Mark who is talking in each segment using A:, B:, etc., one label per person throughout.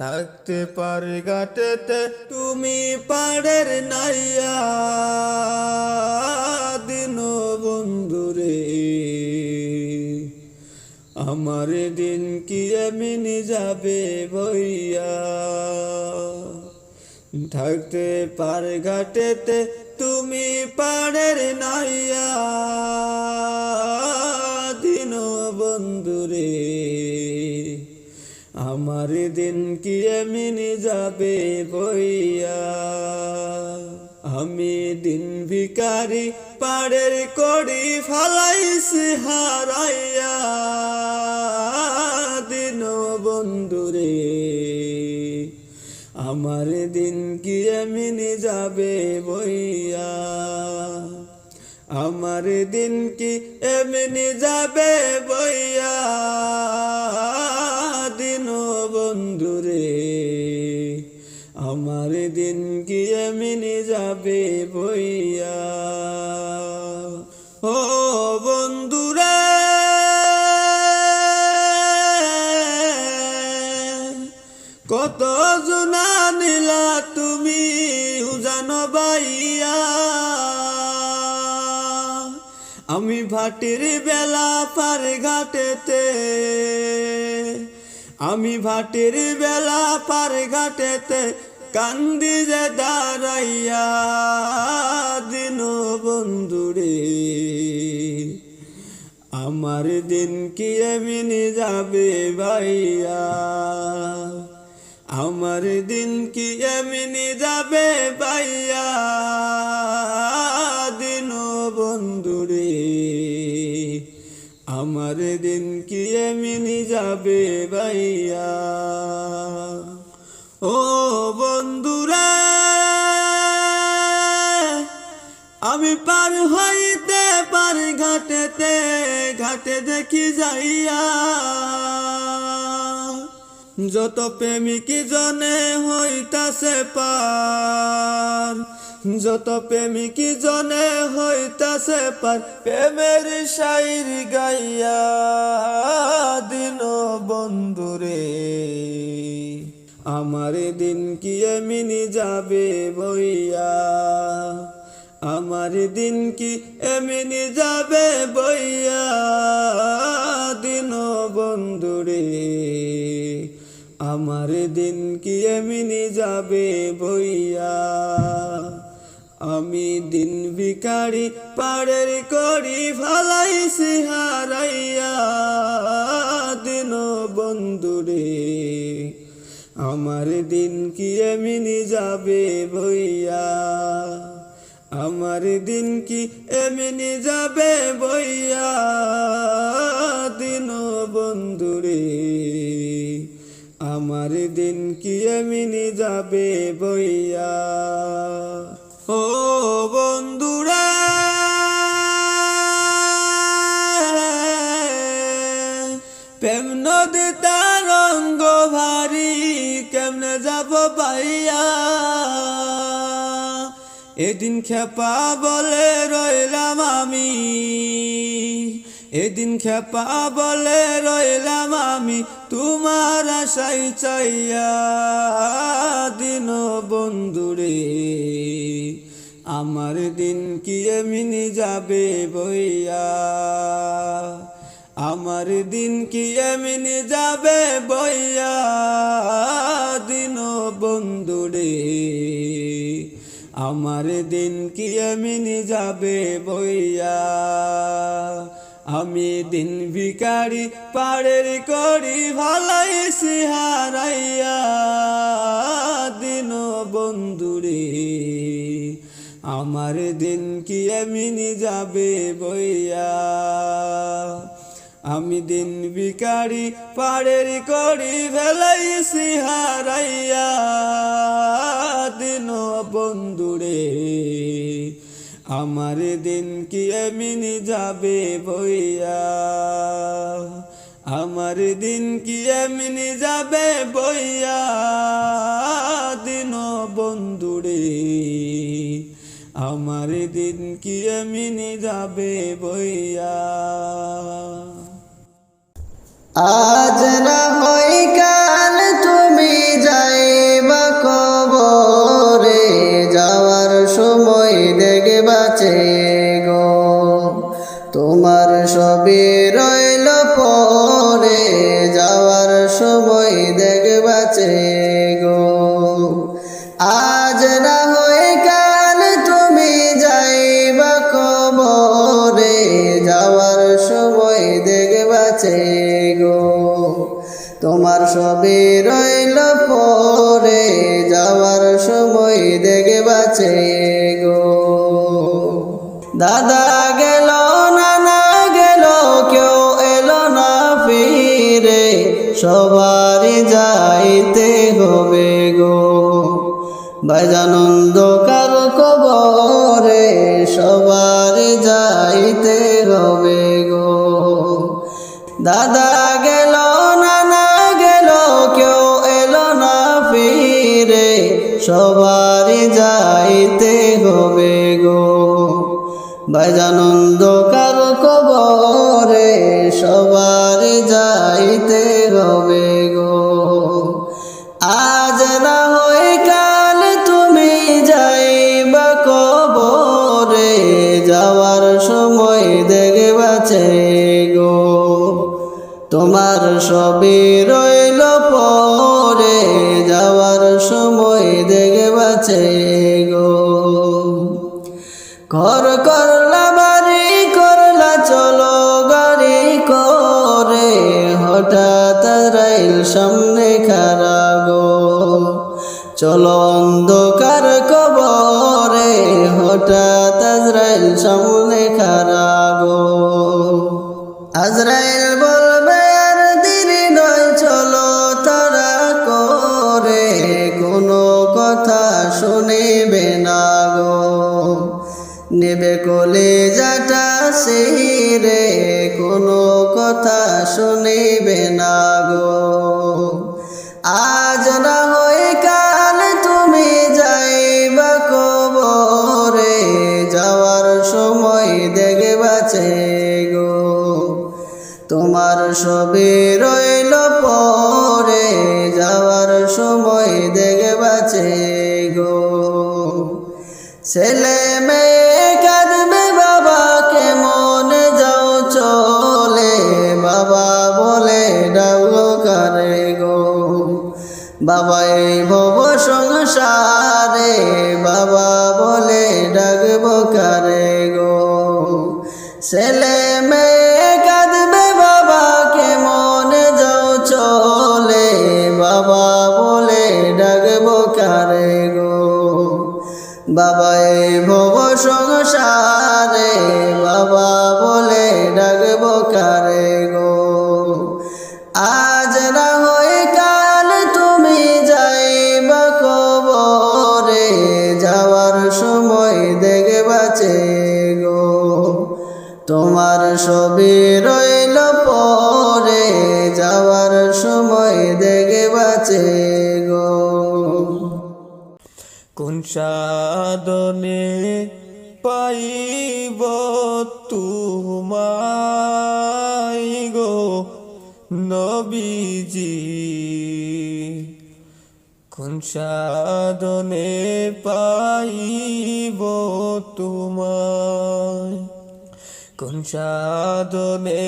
A: থাকতে পারে ঘাটেতে তুমি পাড়ের নাইয়া দিন বন্ধুরে আমার দিন কি এমনি যাবে বইয়া থাকতে পারে ঘাটেতে তুমি পাড়ের নাইয়া দিন বন্ধুরে আমার দিন কি এমনি যাবে বইয়া আমি দিন ভিখারি পাড়ের কড়ি ফালাইছি হারাইয়া দিন বন্ধুরে আমার দিন কি এমনি যাবে বইয়া আমার দিন কি এমনি যাবে বইয়া দিন বন্ধুরে আমার দিন কি এমনি যাবে বইয়া ও বন্ধুরে কত জনা নিলা তুমি জানো বাইয়া আমি ভাটির বেলা পার ঘাটেতে আমি ভাটির বেলা পার ঘাটেতে কান্দি যে দাঁড়াইয়া দিন বন্ধুরে আমার দিন কি এমনি যাবে ভাইয়া আমার দিন কি এমনি যাবে ভাইয়া দিন বন্ধুরে আমার দিন কি এমনি যাবে ভাইয়া ও বন্ধুরা আমি পার হইতে পারি ঘাটেতে ঘাটে দেখি যাইয়া যত প্রেমিক জনে হইতাছে পার যত প্রেমিক জনে হইতাছে পার প্রেমের শাইর গাইয়া দিন বন্ধুরে আমার দিন কি এমনি যাবে বইয়া আমার দিন কি এমনি যাবে বইয়া দিন বন্ধুরে আমার দিন কি এমনি যাবে বইয়া আমি দিন ভিখারি পাড়ের কড়ি ফালাইছি হারাইয়া দিন বন্ধুরে আমার দিন কি এমনি যাবে বইয়া আমার দিন কি এমনি যাবে বইয়া দিন বন্ধুরে আমার দিন কি এমনি যাবে বইয়া ও বন্ধুরা প্রেম নদী তার রঙ্গ ভারী কেমনে যাব বাইয়া এদিন খেপা বলে রইলাম আমি এদিন খেপা বলে রইলাম আমি তোমার আশাই চাইয়া দিন বন্ধুরে আমার দিন কি এমনি যাবে বইয়া আমার দিন কি এমনি যাবে বইয়া দিন বন্ধুরে আমার দিন কি এমনি যাবে বইয়া আমি দিন ভিখারি পাড়ের কড়ি ফালাইছি হারাইয়া দিন বন্ধুরে আমার দিন কি এমনি যাবে বইয়া আমি দিন ভিখারি পাড়ের কড়ি ফেলাইছি হারাইয়া দিন বন্ধুরে আমার দিন কি এমনি যাবে বইয়া আমার দিন কি এমনি যাবে বইয়া দিন বন্ধুরে আমার দিন কি এমনি যাবে বইয়া
B: আজ না হয় কাল তুমি সময় দেখবাছে গো। আজ না হয় কাল তুমি যাইবা কবরে, যাওয়ার সময় দেখবাছে গো। তোমার সবই রইল পরে, যাওয়ার সময় দেখবাছে গো। দাদা গেল নানা গেল কেউ এলো না ফিরে, সবারই যাইতে হবে গো। ভাইজান অন্ধকার কবরে, সবারই যাইতে হবে গো। দাদা গেল নানা গেল কেউ এলো না ফিরে, সবারই যাইতে হবে গো। ভাইজান অন্ধকার কবরে, সবারই যাইতে হবে গো। আজ না হয় কাল তুমি যাইবা কবরে, যাওয়ার সময় দেখবাছে গো। তোমার সবই রইল পরে, যাওয়ার সময় দেখবাছে গো। ঘর করলা বাড়ি করলা চলো গাড়ি করে, হঠাৎ রাইল সামনে খারা গো। চলো অন্ধকার কবরে, হঠাৎ আজরাইল সামনে খারা গো। আজরাইল বলবে আর দেরি নয় চলো তারা করে, কোনো কথা শুনিবে না গো। নেবে কলিজাটা ছিঁড়ে, কোনো কথা শুনিবে না গো। আজ না হয় কাল তুমি যাইবা কবরে, যাওয়ার সময় দেখবাছে গো। তোমার সবই রইল পরে, যাওয়ার সময় দেখবাছে গো। ছেলে মেয়ে কাঁদবে বাবা কেমন যাও চলে, বাবা বলে ডাকবো কারে গো। বাবা এই ভব সংসারে, বাবা বলে ডাকবো কারে গো। ছেলে মেয়ে কাঁদবে বাবা কেমন যাও চলে, বাবা বলে ডাকবো কারে গো। বাবা এই ভব সংসারে, বাবা বলে ডাকবো কারে গো। আজ না হয় কাল তুমি যাইবা কবরে, যাওয়ার সময় দেখবাছে গো। তোমার সবই রইল পরে, যাওয়ার সময় দেখবাছে গো।
A: কোন সাধনে পাইব তোমায় গো নবীজি, কোন সাধনে পাইব তোমায়, কোন সাধনে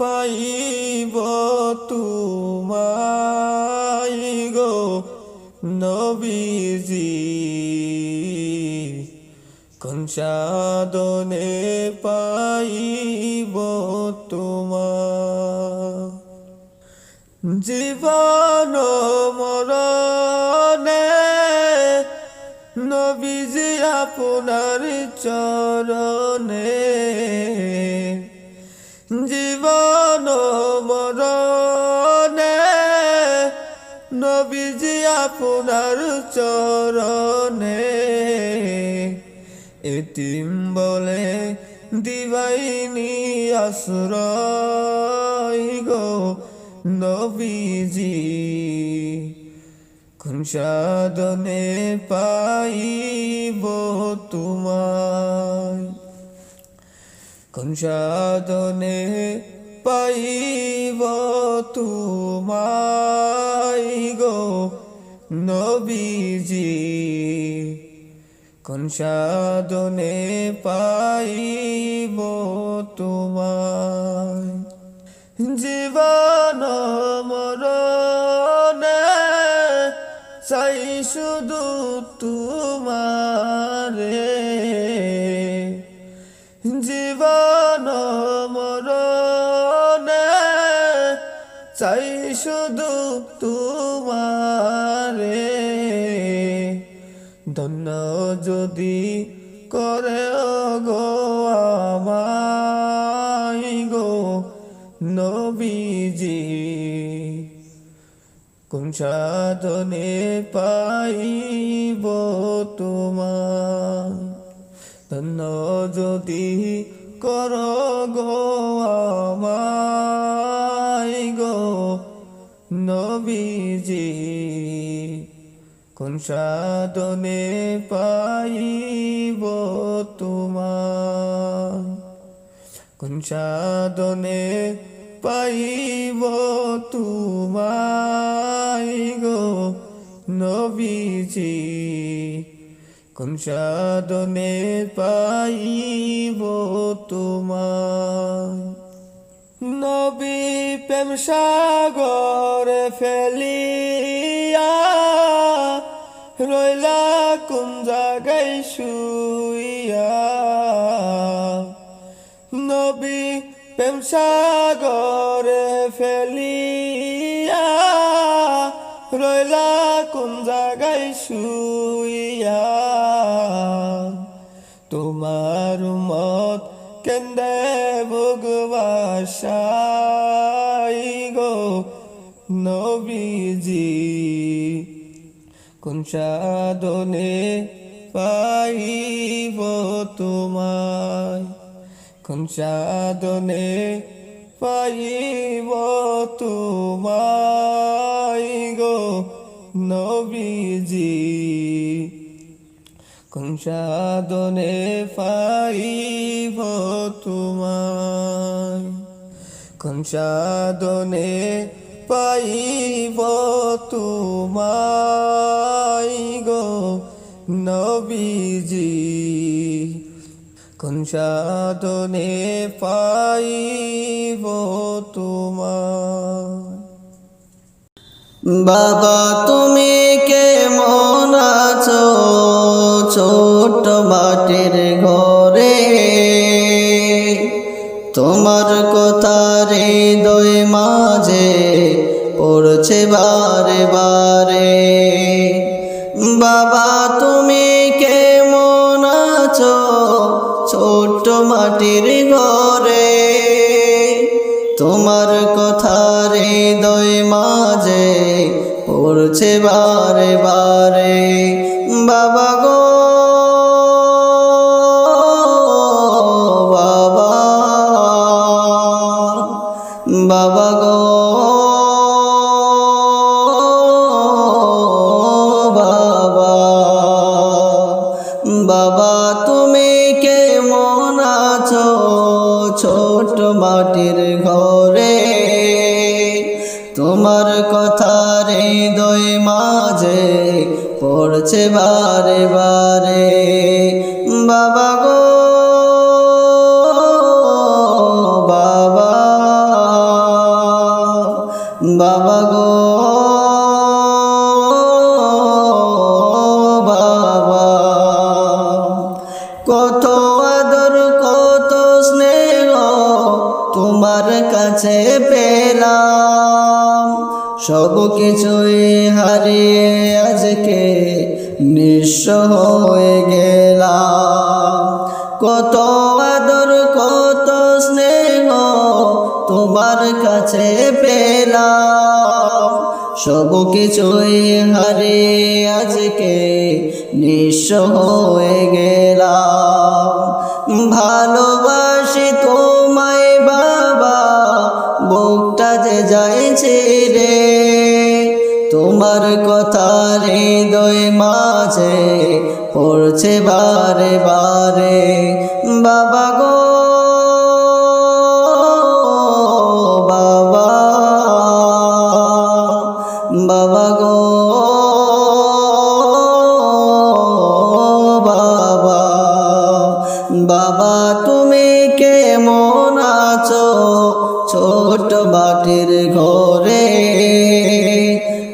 A: পাইব তোমায় গো নবীজি, কোন সাধনে পাইব তোমায়। জীবন মরণে নবীজি আপনার চরণে, জীবন মরণে নবীজি আপনার চরণে। এতিম বলে দিবাইনি আশ্রয় গো নবীজি, কোন সাধনে পাইব তোমায়, কোন সাধনে পাইব তোমায় গো নবীজি, কোন সাধনে পাইব তোমায়। জীবন মরণ চাই শুধু তোমারে, জীবন মরণে চাই শুধু তোমারে। ধন্য যদি করে গো আমায় গো নবীজি, কোন সাধনে পাইব তোমায়। ধন্য যদি কর গো আমায় গো নবীজি, কোন সাধনে পাইব তোমায়। কোন সাধনে পাইব তোমায় গো নবীজি, কোন সাধনে পাইব তোমায়। নবী প্রেম সাগরে ফেলিয়া রইলা কোন জায়গায় শুইয়া। নবী প্রেম সাগরে ফেলিয়া রইলা কোন জায়গায় শুইয়া। তোমার মত কেন্দে ভগবাসাই গো নবীজি, কোন সাধনে পাইব তোমায়। কোন সাধনে পাইব তোমায় গো নবীজি, কোন সাধনে পাইব তোমায়। কোন সাধনে পাইব তোমায় গো নবীজি, কোন সাধনে পাইব তোমায়।
B: বাবা তুমি কেমন আছো ছোট মাটির ঘরে, তোমার কথা হৃদয় মাঝে পড়ছে বারে বারে। বাবা তুমি কেমন আছো ছোট মাটির ঘরে, তোমার কথা হৃদয় মাঝে পড়ছে বারে বারে। বাবা গো বাবা, বাবা গো বাবা, বাবা তুমি কেমন আছো ছোট মাটির ঘরে, তোমার কথা হৃদয় মাঝে পড়ছে বারে বারে। বাবা গো বাবা, বাবা গো বাবা, কত আদর কত স্নেহ তোমার কাছে পেলাম, সব কিছুই হারিয়ে আজকে নিঃস্ব হয়ে গেলাম। কত আদর কত স্নেহ তোমার কাছে পেলাম, সব কিছুই হারিয়ে আজকে নিঃস্ব হয়ে গেলাম। ভালোবাসি তোমায় বাবা, বুকটা যে যাইছে রে, তোমার কথা হৃদয় মাঝে পড়ছে বারে বারে। বাবা গো বাবা, বাবা গো বাবা, বাবা তুমি কেমন আছো ছোট মাটির ঘরে,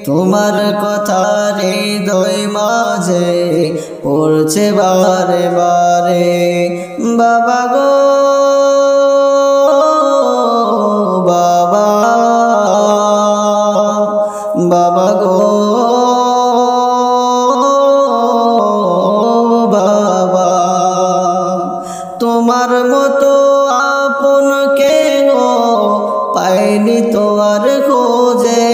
B: তোমার কথা হৃদয় মাঝে পড়ছে বারে বারে বাবা গো বাবা বাবা গো বাবা তোমার মতো আপন কেন পাইনি তো আর খোঁজে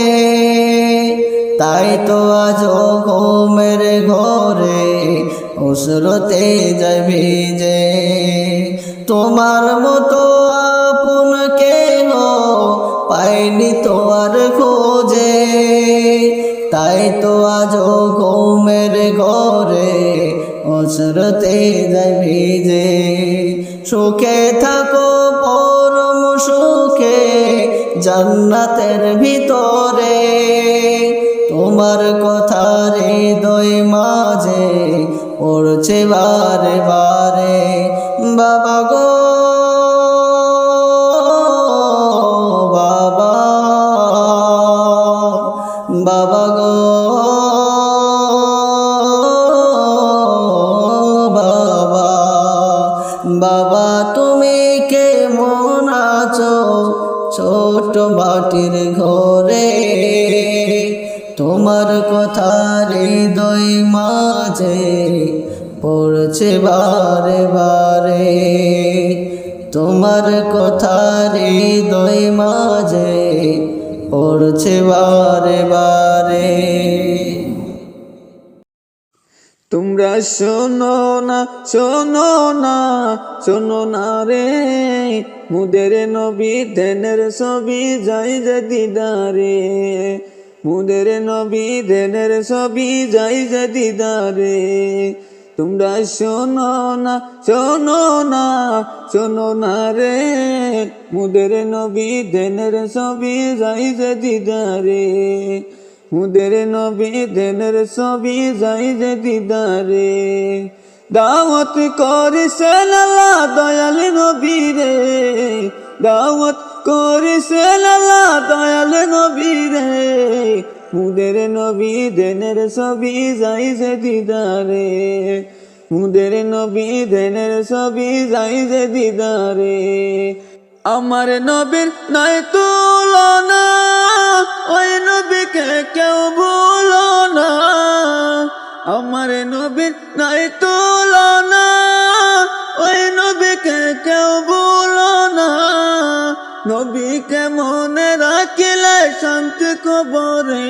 B: তাই তো আজ ঘুমের ঘরে অশ্রুতে যায় ভিজে তোমার মতো আপন কেন পাইনি তো আর খোঁজে তাই তো আজ ঘুমের ঘরে অশ্রুতে যায় ভিজে সুখে থাকো পরম সুখে জান্নাতের ভিতরে তোমার কথা হৃদয় মাঝে পড়ছে বারে বারে বাবা গো বাবা বাবা গো বাবা বাবা তুমি কেমন আছো ছোট মাটির ঘরে তোমার কথা হৃদয় মাঝে পড়ছে বারে বারে তোমার কথা হৃদয় মাঝে পড়ছে বারে বারে
A: তোমরা শোনো না শোনো না শোনো না রে মুদের নবী ধ্যানের ছবি যাই যে দিদারে মুদের নবী ধ্যানের ছবি যাই যে দিদারে তোমরা শোনো না শোনো না শোনো না রে মুদের নবী ধ্যানের ছবি যাই যে দিদারে মুদের নবী ধ্যানের ছবি যাই যে দিদারে দাওয়াত করেছেন আল্লাহ দয়াল নবী রে দাওয়াত করেছেন আল্লাহ দয়াল নবী রে মুদের নবী ধ্যানের ছবি যাই যে দিদারে মুদের নবী ধ্যানের ছবি যাই যে দিদারে আমার নবীর নাই তুলনা ওই নবীকে কেউ ভুলো না আমার নবীর নাই তুলনা ওই নবীকে কেউ ভুলো না নবীকে মনে রাখিলে শান্তি কবরে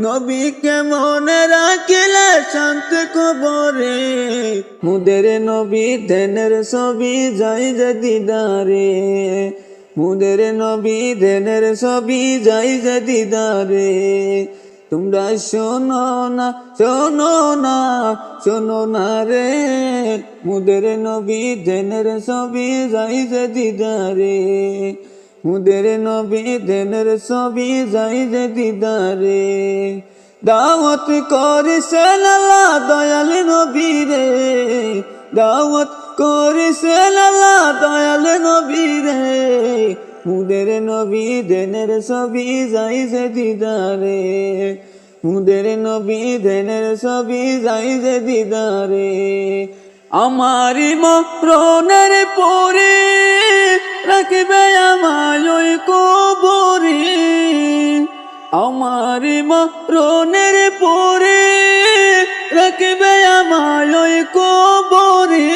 A: নবীকে মনে রাখিলে শান্তি কবরে মুদের নবী ধ্যানের ছবি যাই যে দিদারে মুদের নবী ধ্যানের ছবি যাই যে দিদারে তোমরা শোনো না শোনো না শোনো না রে মুদের নবী ধ্যানের ছবি যাই যে দিদারে মুদের নবী ধ্যানের ছবি যাই যে দিদারে দাওয়াত করেছেন আল্লাহ দয়াল নবী রে দাওয়াত করেছেন আল্লাহ দয়াল নবী রে মুদের নবী ধ্যানের ছবি যাই যে দিদারে মুদের নবী ধ্যানের ছবি যাই যে দিদারে আমারি মরণের পরে রাখবে আমায় ওই কবরে আমারি মরণের পরে রাখবে আমায় ওই কবরে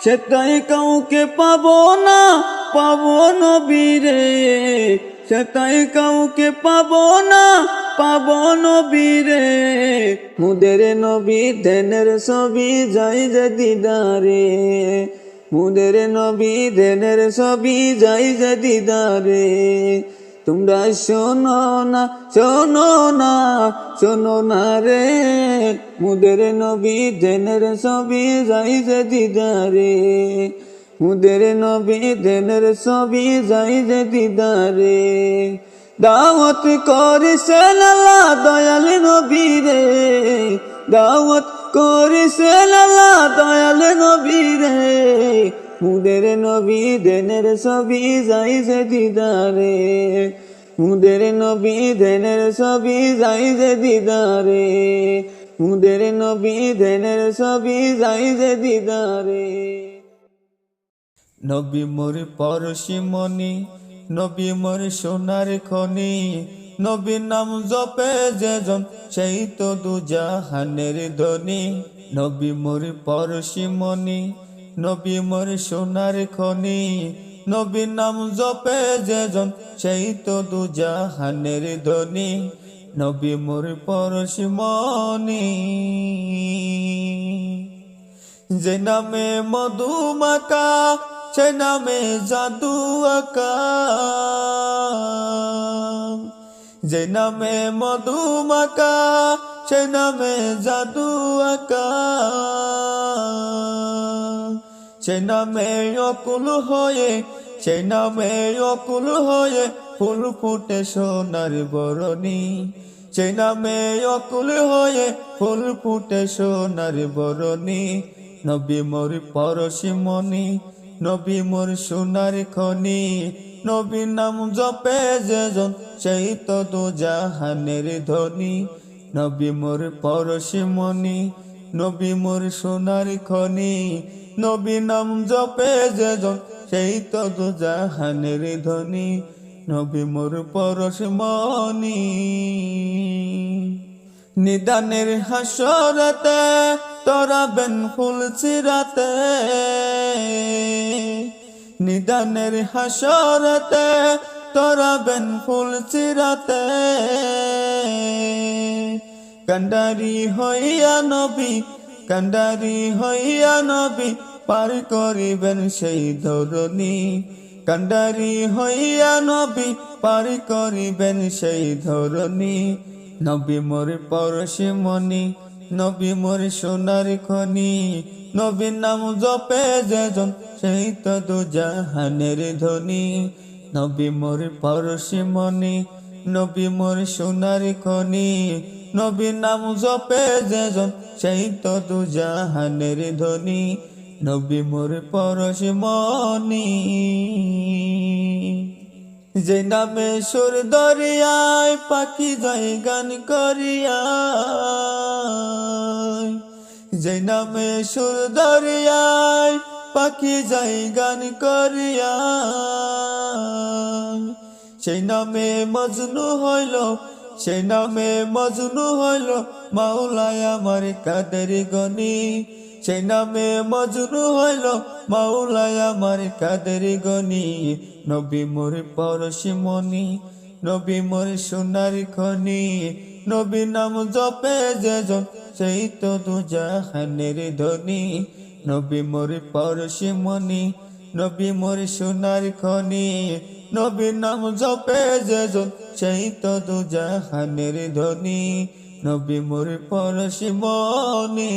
A: সেটাই কাউকে পাবো না পাবো নবী রে সেটাই কাউকে পাবো না পাবো নবী রে মুদের নবী ধ্যানের ছবি যাই যে দিদারে মুদের নবী ধ্যানের ছবি যাই যে দিদারে তোমরা শোনো না শোনো না শোনো না রে মুদের নবী ধ্যানের ছবি যাই যে দিদারে মুদের নবী ধ্যানের ছবি যাই যে দিদারে দাওয়াত করেছেন আল্লাহ দয়াল নবী রে দাওয়াত করেছেন আল্লাহ দয়াল নবী রে মুদের নবী ধ্যানের ছবি যাই যে দিদারে মুদের নবী দেনের ছবি যাই যে দিদারে, মুদের নবী দেনের ছবি যাই যে দিদারে।
B: নবী মোর পরশিমণি, নবী মোর সোনার খনি, নবীর নাম জপে যেজন সেই তো দুজাহানের ধনী। নবী মোর পরশিমণি, নবী মোর সোনার খনি, নবীর নাম জপে যেজন সেই তো দুজাহানের ধনী। নবী মোর পরশিমণি, যে নামে মধুমাকা সে নামে জাদু আকা, যে নামে মধুমাকা সে নামে জাদু আকা, সে নামে অকুল হয়ে, সে নামে অকুল হয়ে ফুল ফুটে সোনার বরণী। সে নামে অকুল হয়ে ফুল ফুটে সোনার বরণী। নবী মোর পরশিমণি, নবী মোর সোনার খনি, নবীর নাম জপে যেজন সেই তো দুজাহানের ধনী। নবী মোর পরশিমণি, নবী মোর সোনার খনি, নবীর নাম জপে যেজন সেই তো দুজাহানের ধনী। নবী মোর পরশিমণি, নিদানের হাসরতে তরাবেন ফুল চিরাতে, নিদানের হাসরতে তরাবেন ফুল চিরাতে। কান্ডারি হইয়া নবী, কান্ডারি হইয়া নবী পার করিবেন সেই ধরণী। কান্ডারি হইয়া নবী পার করিবেন সেই ধরণী। নবী মোর পরশিমণি, নবী মোর সোনার খনি, নবীর নাম জপে যেজন সেই তো দুজাহানের ধনী। নবী মোর পরশিমণি, নবী মোর সোনার খনি, নবীর নাম জপে যেজন সেই তো দুজাহানের ধনী। নবী মোর পরশিমণি, যে নামে সুর দরিয়ায় পাখি যায় গান করিয়া, যে নামে সুর দরিয়ায় পাখি যায় গান করিয়া, সেই নামে মজনু হইল, সেই নামে মজনু হইল মাওলায় আমার কাদের গনি। সেই নামে মজনু হইল মাওলায় আমার কাদের গনি। নবী মোর পরশিমণি, নবী মোর সোনার খনি, নবীর নাম জপে যেজন সেই তো দুজাহানের ধনী। নবী মোর পরশিমণি, নবী মোর সোনার খনি, নবীর নাম জপে যেজন সেই তো দুজাহানের ধনী। নবী মোর পরশিমণি।